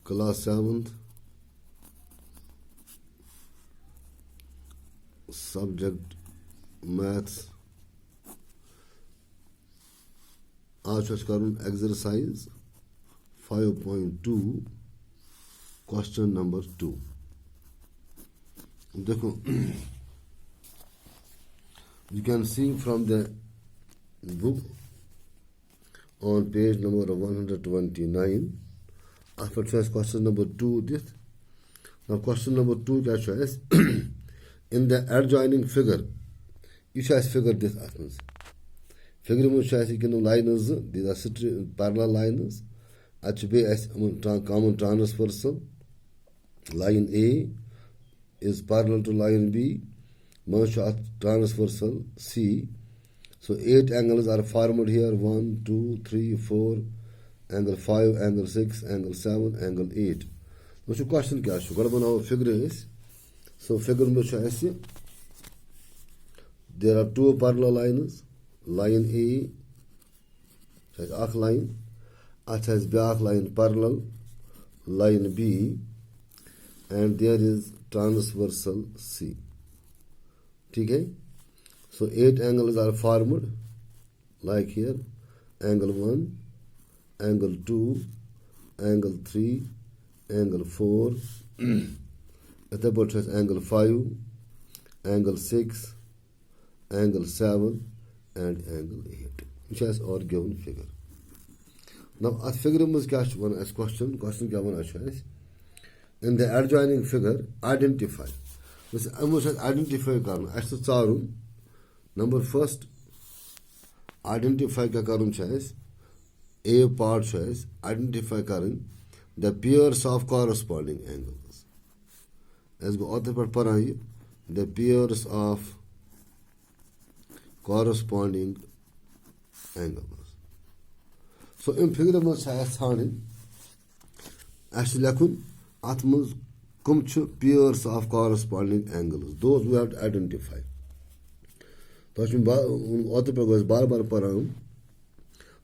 class 7th, subject maths. आज छ करन exercise 5.2 question number 2. देखो, you can see from the book on page number 129. After question number 2 this. Now question number 2 क्या choice? In the adjoining figure, you choice figure this happens. Figure में choice you lines, these are parallel lines. HB as common transversal. Line A is parallel to line B. Transversal C. So 8 angles are formed here. 1, 2, 3, 4. Angle 5, angle 6, angle 7, angle 8. What's your question? Figure is. So figure में there are two parallel lines. Line A has arc line. It has back line parallel. Line B. And there is transversal C. Okay? So 8 angles are formed. Like here. Angle 1. Angle 2, angle 3, angle 4, angle 5, angle 6, angle 7, and angle 8, which has our given figure. Now, as figure must catch one as question given as in the adjoining figure, identify. This identify as the number first, identify ka A part says identify the pairs of corresponding angles. As we author par the pairs of corresponding angles. So in figure में says thani actually lakun atmuz kumchu pairs of corresponding angles. Those we have to identify. तो author par goes bar par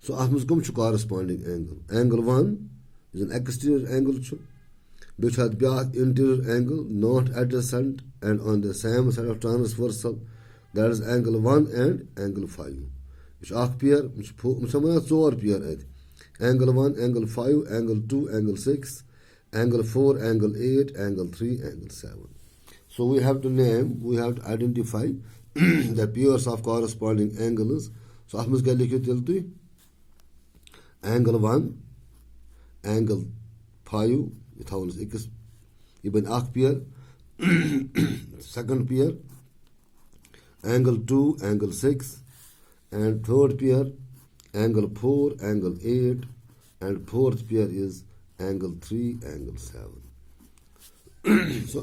So, atmos come to corresponding angle. Angle 1 is an exterior angle, which has back interior angle, not adjacent and on the same side of transversal. That is angle 1 and angle 5. Which arc pair, which four pair. Angle 1, angle 5, angle 2, angle 6, angle 4, angle 8, angle 3, angle 7. So, we have to identify the pairs of corresponding angles. So, atmos kya likhe Angle 1, angle 5, even arc pair, second pair, angle 2, angle 6, and third pair, angle 4, angle 8, and fourth pair is angle 3, angle 7. So,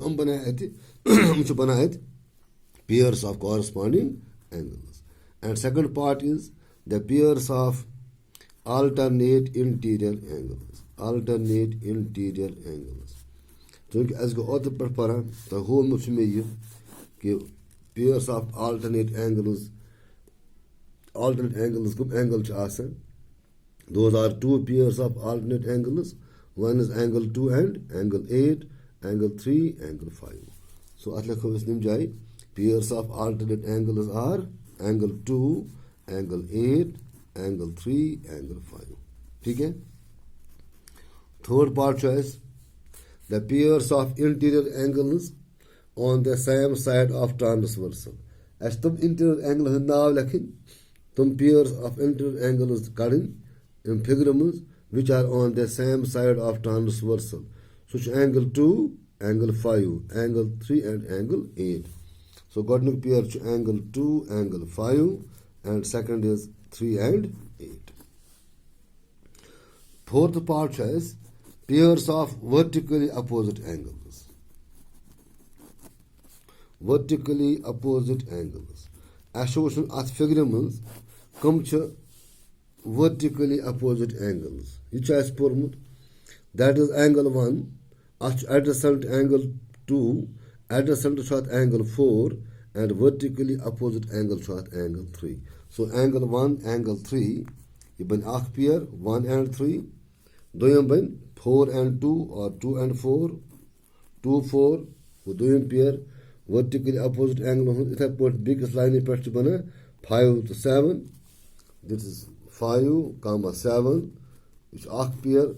pairs of corresponding angles. And second part is the pairs of alternate interior angles. Alternate interior angles. So as go author par para the whole much me pairs of alternate angles kum angle ch those are two pairs of alternate angles. One is angle 2 and angle 8, angle 3, angle 5. So at lekho isnim jai pairs of alternate angles are angle 2, angle 8, angle 3, angle 5. Okay? Third part choice, the pairs of interior angles on the same side of transversal. As tum interior angle now lakhin, tum pairs of interior angles kadin in figure which are on the same side of transversal. Such angle 2, angle 5, angle 3, and angle 8. So got no pair to angle 2, angle 5, and second is 3 and 8. Fourth part says pairs of vertically opposite angles. Vertically opposite angles. Association at figure come to vertically opposite angles. Which is that is angle 1, adjacent angle 2, adjacent shot angle 4, and vertically opposite angle shot angle 3. So angle 1, angle 3, ibn arc pair 1 and 3, doyam ben 4 and 2 or 2 and 4, 2, 4, वो दोयम pair vertically opposite angle हो इतना point biggest line पे बना 5 to 7. This is 5, 7. It's आख pair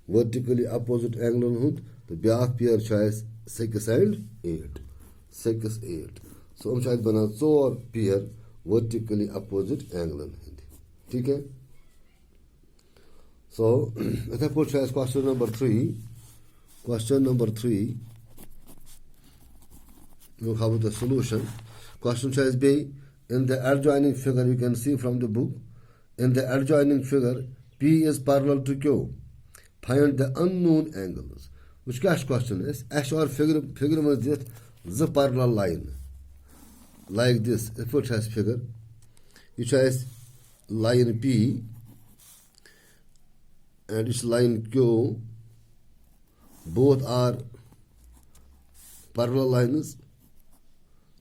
vertically opposite angle हो तो ब्याख pair शायद 6 and 8. 6, 8. So हम शायद बना 4 पेयर vertically opposite angle ठीक है. So इतना पॉइंट शायद question number 3. Question number 3. Look how the solution. Question says B. In the adjoining figure, you can see from the book. In the adjoining figure, P is parallel to Q. Find the unknown angles. Which question is? As or figure was just the parallel line. Like this. If it has figure, which has line P and its line Q. Both are parallel lines.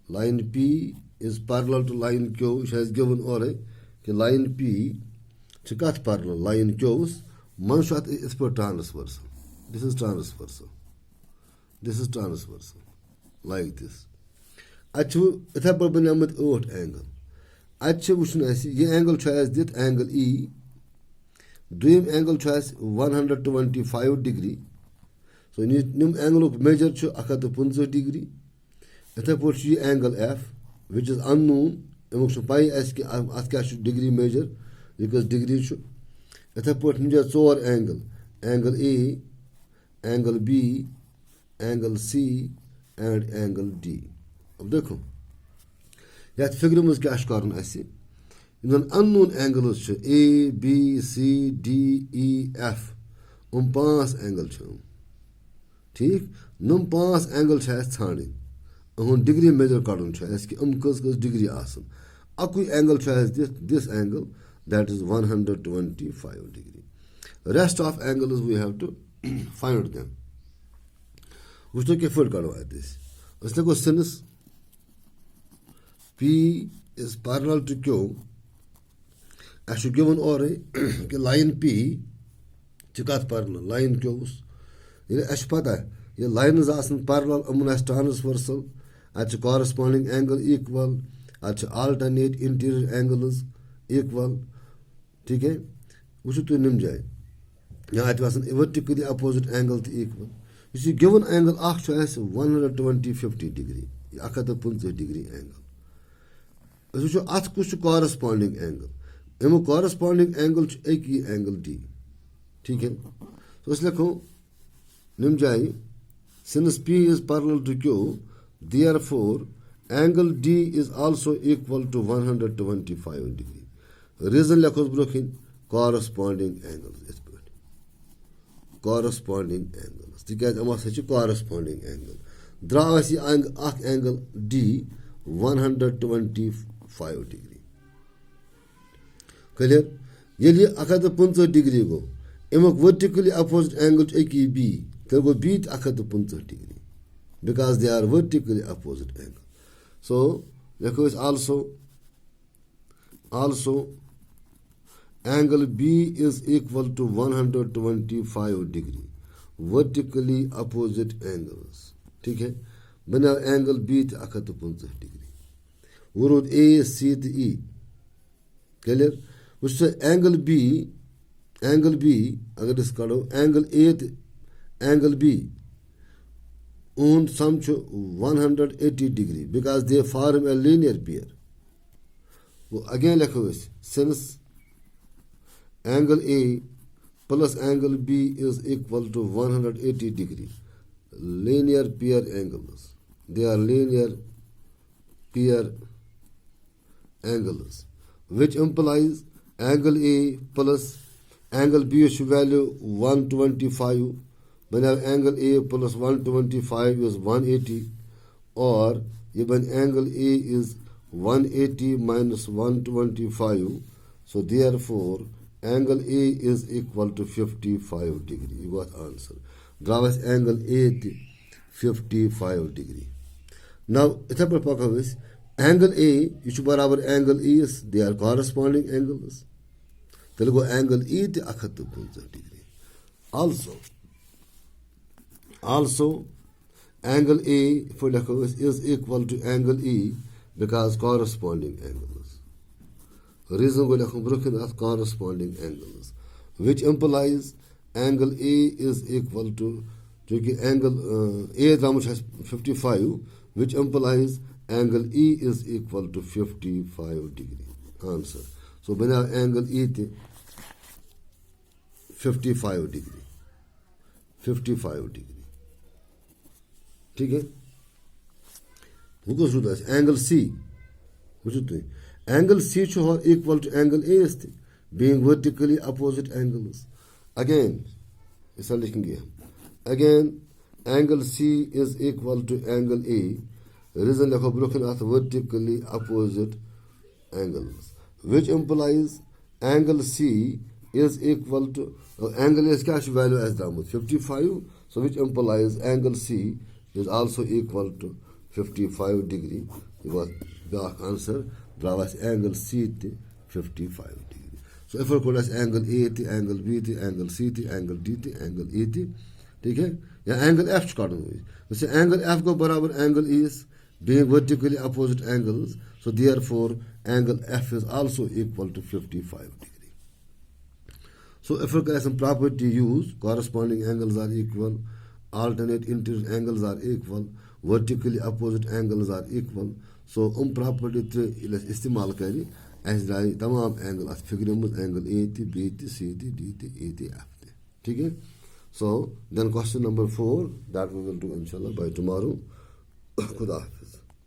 Line P is parallel to line Q, which has given already. Line P, chikat parallel line Q's, manshat is for transversal. This is transversal. This is transversal. Like this. Achu, itha par banamad 8 angle. Achu wushna aisi, ye angle choice dit angle E. Dream angle choice 125 degree. So nim angle of measure chu akat 15 degree. Itha put ye angle F, which is unknown. Emotion pi aska degree measure because degree chu. Itha put ninja 4 angle. Angle A, angle B, angle C, and angle D. अब देखो यार figure में क्या करना ऐसे इन unknown angles छ A, B, C, D, E, F 5 angle छ ठीक नम 5 एंगल छ छाणी अहन डिग्री मेजर करन छ कि कस डिग्री आसन अकु एंगल छ this angle that is 125 degree. Rest of angles we have to find them. Which to effort karo this. Let's go since P is parallel to Q. I should given already line P chikat parallel line Q's. ये ऐश पता है ये lines आसन parallel अमन transversal अच्छे corresponding angle equal अच्छे alternate interior angles equal ठीक है वो तो निम जाए यहाँ आते वासन vertically opposite angle तो equal इसी given angle आख चॉइस 150 degree ये आखा तो 50 degree angle इसी जो आठ कुछ corresponding angle इमो corresponding angle एक ही angle D ठीक है तो इसलिए को Nimjai, since P is parallel to Q, therefore angle D is also equal to 125 degree. Reason lekos broken corresponding angles. Corresponding angles. Because I must say corresponding angle. Draw a angle D 125 degree. Clear? Yeli akada 50 degree go. Imok vertically opposite angle A B. They go beat akat 50 degree because they are vertically opposite angle. So therefore is also angle B is equal to 125 degree vertically opposite angles. ठीक है बना angle B to akat 50 degree. Urud A C to E. Clear? Which is angle B अगर इस करो angle A angle B on some 180 degree because they form a linear pair. Again लिखो इस since angle A plus angle B is equal to 180 degree linear pair angles. They are linear pair angles which implies angle A plus angle B is value 125. When angle A plus 125 is 180 or even angle A is 180 minus 125 so therefore angle A is equal to 55 degree. You got answer. Draw as angle A 55 degree. Now it's a proper angle A which barabar angle E is they are corresponding angles. Then go angle E to 50 degree. Also angle A for is equal to angle E because corresponding angles. Reason go broken as corresponding angles, which implies angle A is equal to angle A has 55, which implies angle E is equal to 55 degree. Answer. So when our angle E 55 degree. 55 degree. ठीक है angle C angle C equal to angle A being vertically opposite angles. Again angle C is equal to angle A. Reason broken at vertically opposite angles, which implies angle C is equal to angle is cash value as 55. So which implies angle C is also equal to 55 degree. Because the answer draws angle C 55 degree. So if we call as angle A angle B angle C angle D angle E ठीक है या angle F काटना है. वैसे angle F को बराबर angle E is being vertically opposite angles. So therefore angle F is also equal to 55 degree. So if we call some property use, corresponding angles are equal, alternate interior angles are equal, vertically opposite angles are equal. So property इस्तेमाल करें ऐसे जाए तमाम angle as figure में angle A B C D E F ठीक है. So then question number 4 that we will do inshallah by tomorrow. खुदा हाफिज़.